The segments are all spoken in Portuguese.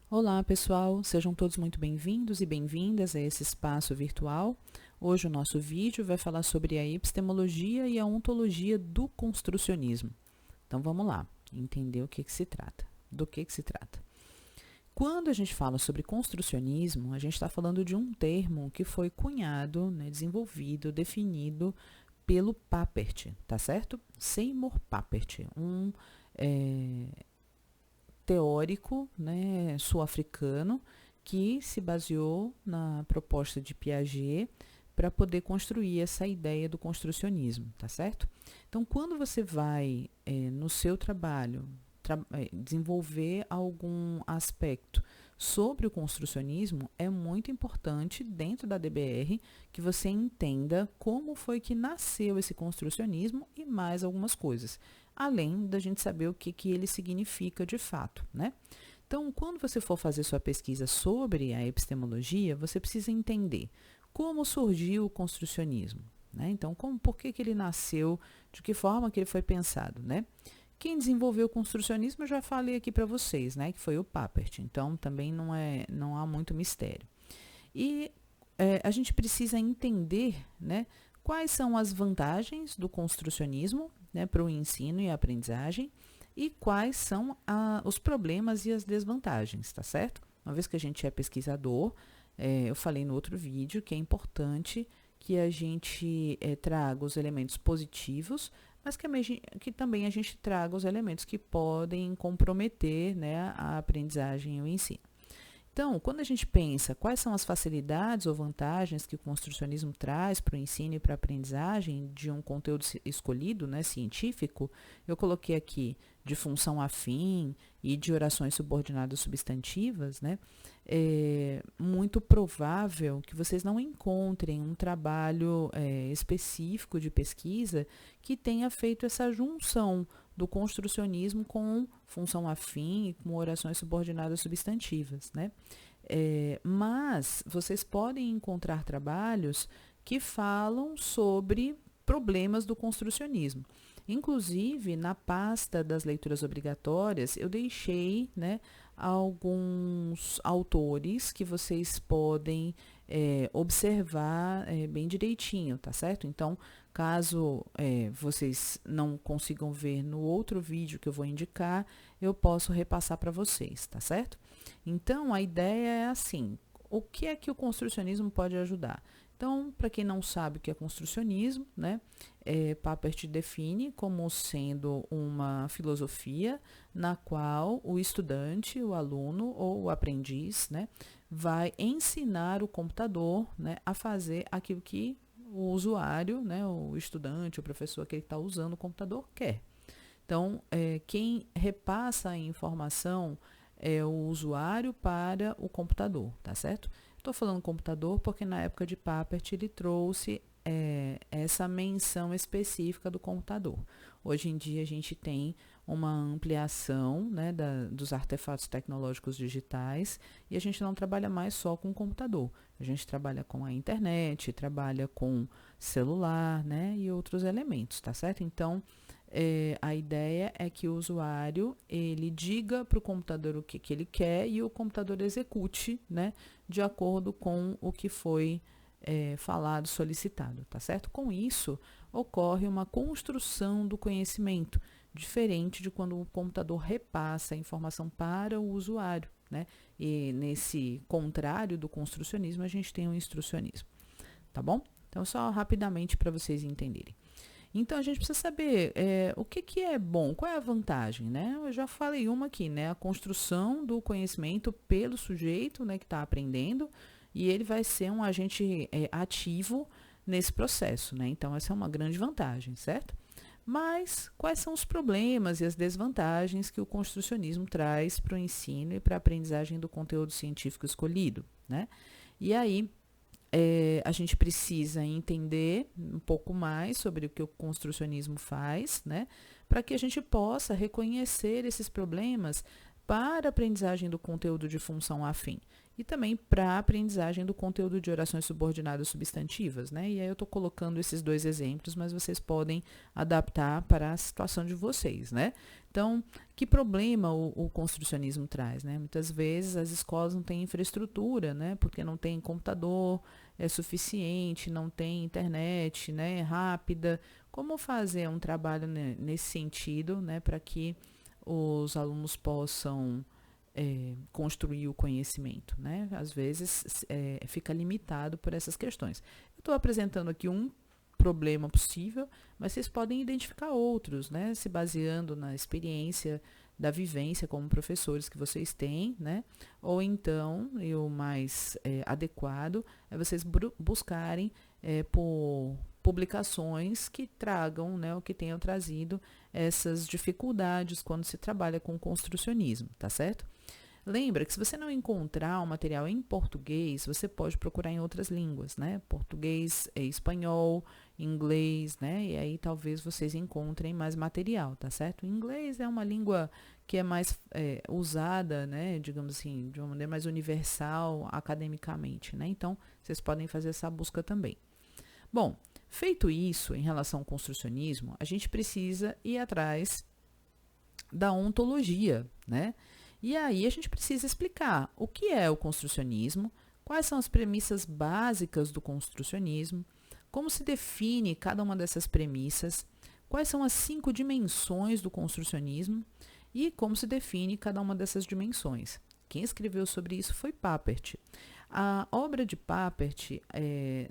Olá, pessoal, sejam todos muito bem-vindos e bem-vindas a esse espaço virtual. Hoje o nosso vídeo vai falar sobre a epistemologia e a ontologia do construcionismo. Então vamos lá, entender o que se trata, do que se trata. Quando a gente fala sobre construcionismo, a gente está falando de um termo que foi cunhado, desenvolvido, definido pelo Papert, tá certo? Seymour Papert, um teórico, sul-africano, que se baseou na proposta de Piaget para poder construir essa ideia do construcionismo, tá certo? Então, quando você vai no seu trabalho desenvolver algum aspecto sobre o construcionismo, é muito importante dentro da DBR que você entenda como foi que nasceu esse construcionismo e mais algumas coisas, além da gente saber o que ele significa de fato, né? Então, quando você for fazer sua pesquisa sobre a epistemologia, você precisa entender como surgiu o construcionismo, né? Então, por que ele nasceu, de que forma que ele foi pensado, né? Quem desenvolveu o construcionismo eu já falei aqui para vocês, né? Que foi o Papert. Então, também não há muito mistério. E a gente precisa entender, né? Quais são as vantagens do construcionismo, né, para o ensino e a aprendizagem e quais são os problemas e as desvantagens, tá certo? Uma vez que a gente é pesquisador, eu falei no outro vídeo que é importante que a gente traga os elementos positivos, mas que também a gente traga os elementos que podem comprometer, né, a aprendizagem e o ensino. Então, quando a gente pensa quais são as facilidades ou vantagens que o construcionismo traz para o ensino e para a aprendizagem de um conteúdo escolhido, né, científico, eu coloquei aqui de função afim e de orações subordinadas substantivas, né, é muito provável que vocês não encontrem um trabalho específico de pesquisa que tenha feito essa junção do construcionismo com função afim e com orações subordinadas substantivas, né? Mas vocês podem encontrar trabalhos que falam sobre problemas do construcionismo. Inclusive, na pasta das leituras obrigatórias, eu deixei, né, alguns autores que vocês podem observar bem direitinho, tá certo? Então, caso vocês não consigam ver no outro vídeo que eu vou indicar, eu posso repassar para vocês, tá certo? Então, a ideia é assim, o que é que o construcionismo pode ajudar? Então, para quem não sabe o que é construcionismo, né, Papert define como sendo uma filosofia na qual o estudante, o aluno ou o aprendiz, né, vai ensinar o computador, né, a fazer aquilo que o usuário, né, o estudante, o professor, aquele que está usando o computador, quer. Então, quem repassa a informação é o usuário para o computador, tá certo? Estou falando computador porque na época de Papert ele trouxe essa menção específica do computador. Hoje em dia a gente tem uma ampliação, né, dos artefatos tecnológicos digitais e a gente não trabalha mais só com o computador. A gente trabalha com a internet, trabalha com celular, né, e outros elementos, tá certo? Então, a ideia é que o usuário ele diga para o computador o que ele quer e o computador execute, né, de acordo com o que foi falado, solicitado, tá certo? Com isso, ocorre uma construção do conhecimento, diferente de quando o computador repassa a informação para o usuário, né? E nesse contrário do construcionismo, a gente tem o instrucionismo, tá bom? Então, só rapidamente para vocês entenderem. Então, a gente precisa saber o que é bom, qual é a vantagem, né? Eu já falei uma aqui, né? A construção do conhecimento pelo sujeito, né, que está aprendendo, e ele vai ser um agente ativo nesse processo, né? Então, essa é uma grande vantagem, certo? Mas quais são os problemas e as desvantagens que o construcionismo traz para o ensino e para a aprendizagem do conteúdo científico escolhido, né? E aí, a gente precisa entender um pouco mais sobre o que o construcionismo faz, né? Para que a gente possa reconhecer esses problemas para a aprendizagem do conteúdo de função afim e também para a aprendizagem do conteúdo de orações subordinadas substantivas, né? E aí eu estou colocando esses dois exemplos, mas vocês podem adaptar para a situação de vocês, né? Então, que problema o construcionismo traz, né? Muitas vezes as escolas não têm infraestrutura, né? Porque não tem computador suficiente, não tem internet, né? Rápida. Como fazer um trabalho nesse sentido, né? Para que os alunos possam construir o conhecimento, né? Às vezes fica limitado por essas questões. Eu estou apresentando aqui um problema possível, mas vocês podem identificar outros, né? Se baseando na experiência da vivência como professores que vocês têm, né? Ou então, e o mais adequado é vocês buscarem por publicações que tragam, né, ou que tenham trazido essas dificuldades quando se trabalha com construcionismo, tá certo? Lembra que se você não encontrar um material em português, você pode procurar em outras línguas, né? Português, espanhol, inglês, né? E aí talvez vocês encontrem mais material, tá certo? O inglês é uma língua que é mais usada, né? Digamos assim, de uma maneira mais universal academicamente, né? Então, vocês podem fazer essa busca também. Bom, feito isso em relação ao construcionismo, a gente precisa ir atrás da ontologia, né? E aí a gente precisa explicar o que é o construcionismo, quais são as premissas básicas do construcionismo, como se define cada uma dessas premissas, quais são as 5 dimensões do construcionismo e como se define cada uma dessas dimensões. Quem escreveu sobre isso foi Papert. A obra de Papert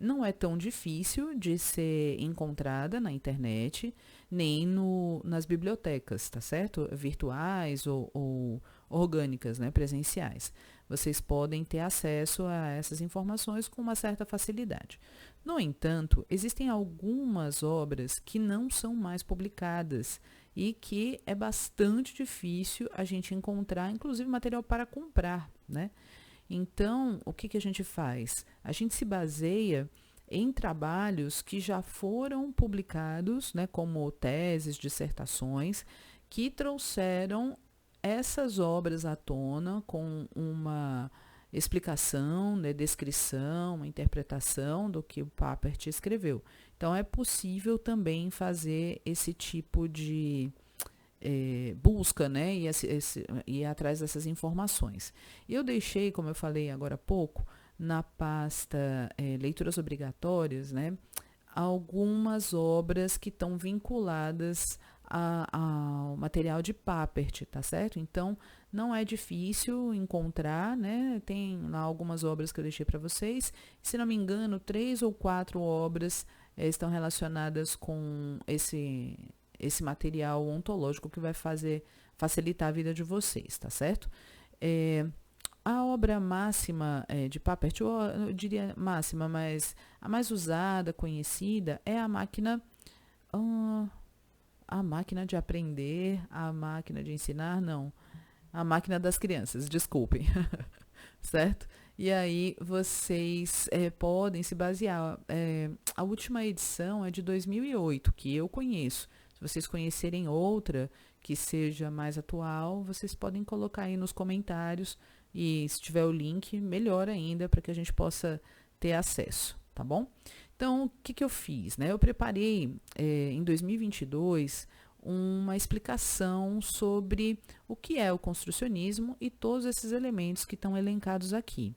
não é tão difícil de ser encontrada na internet, nem nas bibliotecas, tá certo? Virtuais ou orgânicas, né, presenciais. Vocês podem ter acesso a essas informações com uma certa facilidade. No entanto, existem algumas obras que não são mais publicadas e que é bastante difícil a gente encontrar, inclusive material para comprar, né? Então, o que a gente faz? A gente se baseia em trabalhos que já foram publicados, né, como teses, dissertações, que trouxeram essas obras à tona com uma explicação, né, descrição, uma interpretação do que o Papert escreveu. Então, é possível também fazer esse tipo de busca, né, e ir atrás dessas informações. Eu deixei, como eu falei agora há pouco, na pasta leituras obrigatórias, né, algumas obras que estão vinculadas ao material de Papert, tá certo? Então, não é difícil encontrar, né? Tem lá algumas obras que eu deixei para vocês. Se não me engano, 3 ou 4 obras estão relacionadas com esse material ontológico que vai facilitar a vida de vocês, tá certo? A obra máxima de Papert, eu diria máxima, mas a mais usada, conhecida, é a máquina de aprender, a máquina de ensinar, não. A máquina das crianças, desculpem. Certo? E aí vocês podem se basear. A última edição é de 2008, que eu conheço. Se vocês conhecerem outra que seja mais atual, vocês podem colocar aí nos comentários e se tiver o link, melhor ainda para que a gente possa ter acesso, tá bom? Então, o que eu fiz, né? Eu preparei em 2022 uma explicação sobre o que é o construcionismo e todos esses elementos que estão elencados aqui.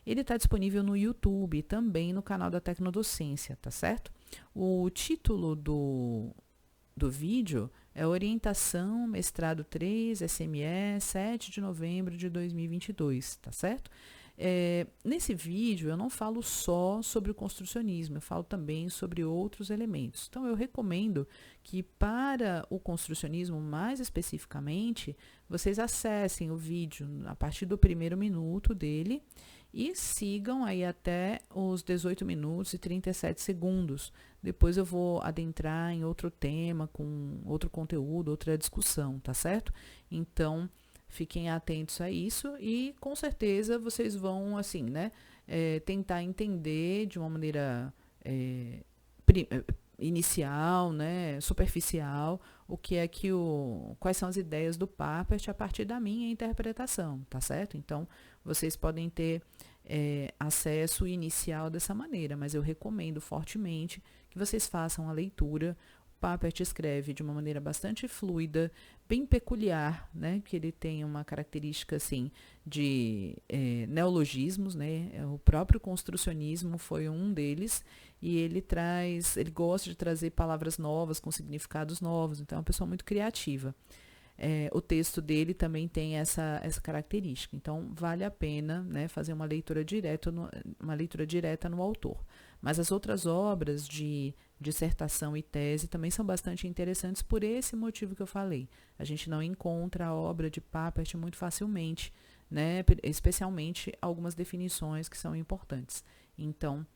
Ele está disponível no YouTube e também no canal da Tecnodocência, tá certo? O título do vídeo é Orientação Mestrado 3, SME, 7 de novembro de 2022, tá certo? Nesse vídeo eu não falo só sobre o construcionismo, eu falo também sobre outros elementos. Então eu recomendo que para o construcionismo mais especificamente, vocês acessem o vídeo a partir do primeiro minuto dele e sigam aí até os 18 minutos e 37 segundos. Depois eu vou adentrar em outro tema, com outro conteúdo, outra discussão, tá certo? Então, fiquem atentos a isso e com certeza vocês vão, assim, né, tentar entender de uma maneira inicial, né, superficial, o que é que quais são as ideias do Papert a partir da minha interpretação, tá certo? Então, vocês podem ter acesso inicial dessa maneira, mas eu recomendo fortemente que vocês façam a leitura. O Papert escreve de uma maneira bastante fluida, bem peculiar, né, que ele tem uma característica assim de neologismos, né? O próprio construcionismo foi um deles, e ele gosta de trazer palavras novas com significados novos, então é uma pessoa muito criativa. O texto dele também tem essa característica, então vale a pena, né, fazer uma leitura direta no autor. Mas as outras obras de dissertação e tese também são bastante interessantes por esse motivo que eu falei. A gente não encontra a obra de Papert muito facilmente, né, especialmente algumas definições que são importantes. Então,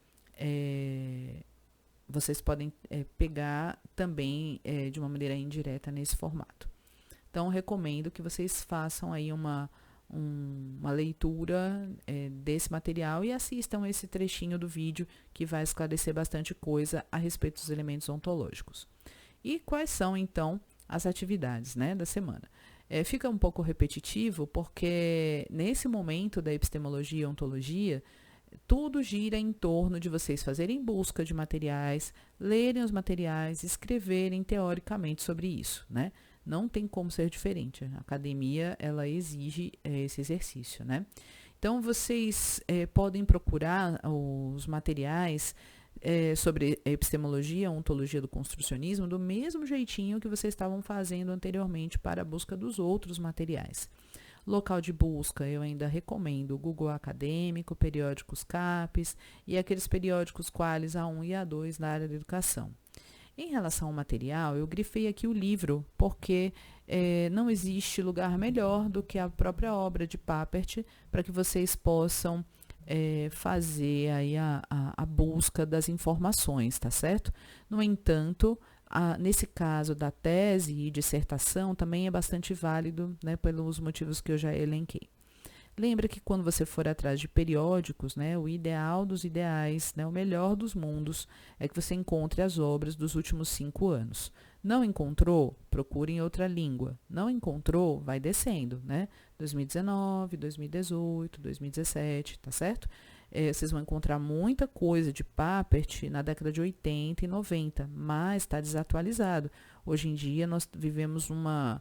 vocês podem pegar também de uma maneira indireta nesse formato. Então, recomendo que vocês façam aí uma leitura desse material e assistam esse trechinho do vídeo que vai esclarecer bastante coisa a respeito dos elementos ontológicos. E quais são, então, as atividades, né, da semana? Fica um pouco repetitivo porque nesse momento da epistemologia e ontologia, tudo gira em torno de vocês fazerem busca de materiais, lerem os materiais, escreverem teoricamente sobre isso, né? Não tem como ser diferente. A academia, ela exige esse exercício, né? Então, vocês podem procurar os materiais sobre epistemologia, a ontologia do construcionismo, do mesmo jeitinho que vocês estavam fazendo anteriormente para a busca dos outros materiais. Local de busca, eu ainda recomendo o Google Acadêmico, periódicos CAPES e aqueles periódicos Qualis A1 e A2 na área da educação. Em relação ao material, eu grifei aqui o livro, porque não existe lugar melhor do que a própria obra de Papert para que vocês possam fazer aí a busca das informações, tá certo? No entanto, nesse caso da tese e dissertação, também é bastante válido, né, pelos motivos que eu já elenquei. Lembra que quando você for atrás de periódicos, né, o ideal dos ideais, né, o melhor dos mundos, é que você encontre as obras dos últimos 5 anos. Não encontrou? Procure em outra língua. Não encontrou? Vai descendo, né? 2019, 2018, 2017, tá certo? Vocês vão encontrar muita coisa de Papert na década de 80 e 90, mas está desatualizado. Hoje em dia nós vivemos uma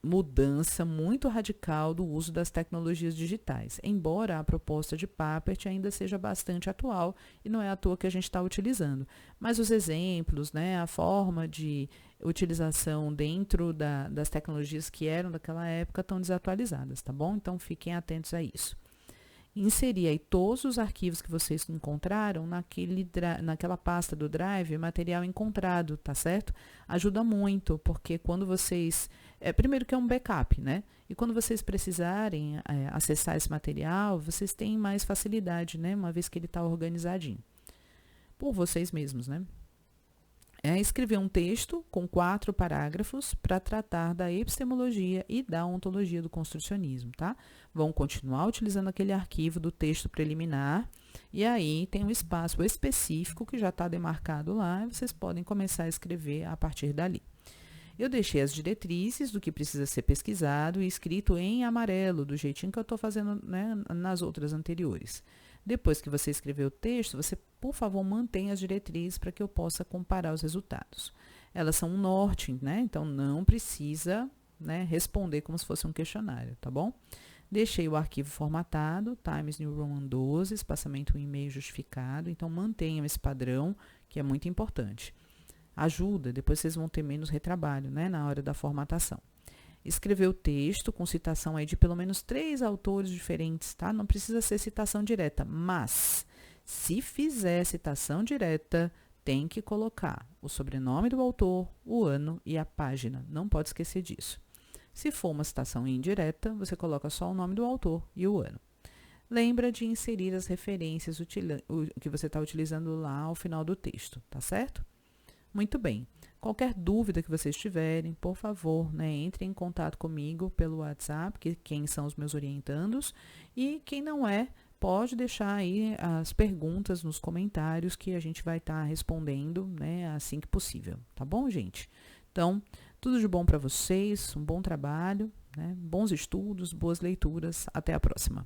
mudança muito radical do uso das tecnologias digitais, embora a proposta de Papert ainda seja bastante atual e não é à toa que a gente está utilizando. Mas os exemplos, né, a forma de utilização dentro das tecnologias que eram daquela época estão desatualizadas, tá bom? Então fiquem atentos a isso. Inserir aí todos os arquivos que vocês encontraram naquela pasta do Drive, material encontrado, tá certo? Ajuda muito, porque quando vocês... primeiro que é um backup, né? E quando vocês precisarem acessar esse material, vocês têm mais facilidade, né? Uma vez que ele está organizadinho. Por vocês mesmos, né? Escrever um texto com 4 parágrafos para tratar da epistemologia e da ontologia do construcionismo, tá? Vão continuar utilizando aquele arquivo do texto preliminar e aí tem um espaço específico que já está demarcado lá e vocês podem começar a escrever a partir dali. Eu deixei as diretrizes do que precisa ser pesquisado e escrito em amarelo, do jeitinho que eu estou fazendo, né, nas outras anteriores. Depois que você escrever o texto, você, por favor, mantenha as diretrizes para que eu possa comparar os resultados. Elas são um norte, né? Então, não precisa, né, responder como se fosse um questionário, tá bom? Deixei o arquivo formatado, Times New Roman 12, espaçamento em e-mail justificado. Então, mantenham esse padrão, que é muito importante. Ajuda, depois vocês vão ter menos retrabalho, né, na hora da formatação. Escrever o texto com citação aí de pelo menos 3 autores diferentes, tá? Não precisa ser citação direta, mas se fizer citação direta, tem que colocar o sobrenome do autor, o ano e a página. Não pode esquecer disso. Se for uma citação indireta, você coloca só o nome do autor e o ano. Lembra de inserir as referências que você está utilizando lá ao final do texto, tá certo? Muito bem. Qualquer dúvida que vocês tiverem, por favor, né, entrem em contato comigo pelo WhatsApp, quem são os meus orientandos, e quem não é, pode deixar aí as perguntas nos comentários que a gente vai estar respondendo, né, assim que possível, tá bom, gente? Então, tudo de bom para vocês, um bom trabalho, né, bons estudos, boas leituras. Até a próxima.